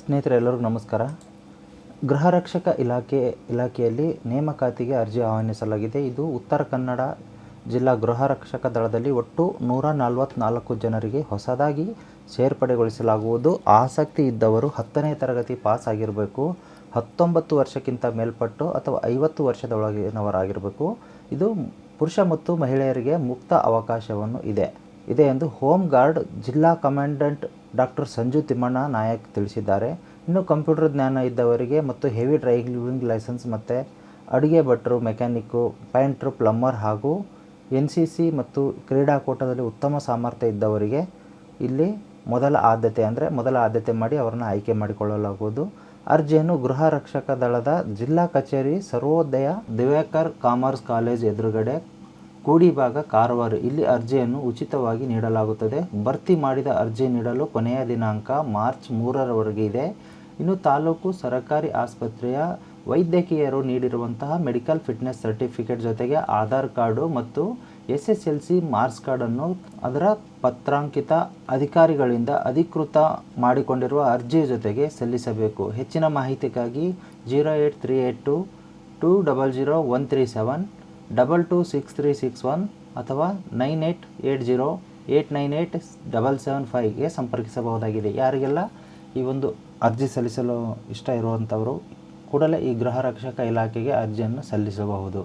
ಸ್ನೇಹಿತರೆ ಎಲ್ಲರಿಗೂ ನಮಸ್ಕಾರ. ಗೃಹ ರಕ್ಷಕ ಇಲಾಖೆಯಲ್ಲಿ ನೇಮಕಾತಿಗೆ ಅರ್ಜಿ ಆಹ್ವಾನಿಸಲಾಗಿದೆ. ಇದು ಉತ್ತರ ಕನ್ನಡ ಜಿಲ್ಲಾ ಗೃಹ ರಕ್ಷಕ ದಳದಲ್ಲಿ ಒಟ್ಟು 144 ಜನರಿಗೆ ಹೊಸದಾಗಿ ಸೇರ್ಪಡೆಗೊಳಿಸಲಾಗುವುದು. ಆಸಕ್ತಿ ಇದ್ದವರು 10ನೇ ತರಗತಿ ಪಾಸ್ ಆಗಿರಬೇಕು, 19 ವರ್ಷಕ್ಕಿಂತ ಮೇಲ್ಪಟ್ಟು ಅಥವಾ 50 ವರ್ಷದೊಳಗಿನವರಾಗಿರಬೇಕು. ಇದು ಪುರುಷ ಮತ್ತು ಮಹಿಳೆಯರಿಗೆ ಮುಕ್ತ ಅವಕಾಶವನ್ನು ಇದೆ ಎಂದು ಹೋಮ್ ಗಾರ್ಡ್ ಜಿಲ್ಲಾ ಕಮಾಂಡೆಂಟ್ ಡಾಕ್ಟರ್ ಸಂಜು ತಿಮ್ಮಣ್ಣ ನಾಯಕ್ ತಿಳಿಸಿದ್ದಾರೆ. ಇನ್ನು ಕಂಪ್ಯೂಟರ್ ಜ್ಞಾನ ಇದ್ದವರಿಗೆ ಮತ್ತು ಹೆವಿ ಡ್ರೈವಿಂಗ್ ಲೈಸೆನ್ಸ್ ಮತ್ತು ಅಡುಗೆ ಭಟ್ರು, ಮೆಕ್ಯಾನಿಕ್ಕು, ಪೇಂಟ್ರು, ಪ್ಲಂಬರ್ ಹಾಗೂ NCC ಮತ್ತು ಕ್ರೀಡಾಕೂಟದಲ್ಲಿ ಉತ್ತಮ ಸಾಮರ್ಥ್ಯ ಇದ್ದವರಿಗೆ ಇಲ್ಲಿ ಮೊದಲ ಆದ್ಯತೆ ಮಾಡಿ ಅವರನ್ನು ಆಯ್ಕೆ ಮಾಡಿಕೊಳ್ಳಲಾಗುವುದು. ಅರ್ಜಿಯನ್ನು ಗೃಹ ರಕ್ಷಕ ದಳದ ಜಿಲ್ಲಾ ಕಚೇರಿ ಸರ್ವೋದಯ ದಿವ್ಯಾಕರ್ ಕಾಮರ್ಸ್ ಕಾಲೇಜ್ ಎದುರುಗಡೆ, ಕೂಡಿಭಾಗ, ಕಾರವಾರ ಇಲ್ಲಿ ಅರ್ಜಿಯನ್ನು ಉಚಿತವಾಗಿ ನೀಡಲಾಗುತ್ತದೆ. ಭರ್ತಿ ಮಾಡಿದ ಅರ್ಜಿ ನೀಡಲು ಕೊನೆಯ ದಿನಾಂಕ ಮಾರ್ಚ್ 3ರವರೆಗೆ ಇದೆ. ಇನ್ನು ತಾಲೂಕು ಸರ್ಕಾರಿ ಆಸ್ಪತ್ರೆಯ ವೈದ್ಯಕೀಯರು ನೀಡಿರುವಂತಹ ಮೆಡಿಕಲ್ ಫಿಟ್ನೆಸ್ ಸರ್ಟಿಫಿಕೇಟ್ ಜೊತೆಗೆ ಆಧಾರ್ ಕಾರ್ಡು ಮತ್ತು SSLC ಮಾರ್ಕ್ಸ್ ಕಾರ್ಡನ್ನು ಅದರ ಪತ್ರಾಂಕಿತ ಅಧಿಕಾರಿಗಳಿಂದ ಅಧಿಕೃತ ಮಾಡಿಕೊಂಡಿರುವ ಅರ್ಜಿಯ ಜೊತೆಗೆ ಸಲ್ಲಿಸಬೇಕು. ಹೆಚ್ಚಿನ ಮಾಹಿತಿಗಾಗಿ 08382 200 137 226361 ಅಥವಾ 9880898775ಗೆ ಸಂಪರ್ಕಿಸಬಹುದಾಗಿದೆ. ಯಾರಿಗೆಲ್ಲ ಈ ಒಂದು ಅರ್ಜಿ ಸಲ್ಲಿಸಲು ಇಷ್ಟ ಇರುವಂಥವರು ಕೂಡಲೇ ಈ ಗೃಹ ರಕ್ಷಕ ಇಲಾಖೆಗೆ ಅರ್ಜಿಯನ್ನು ಸಲ್ಲಿಸಬಹುದು.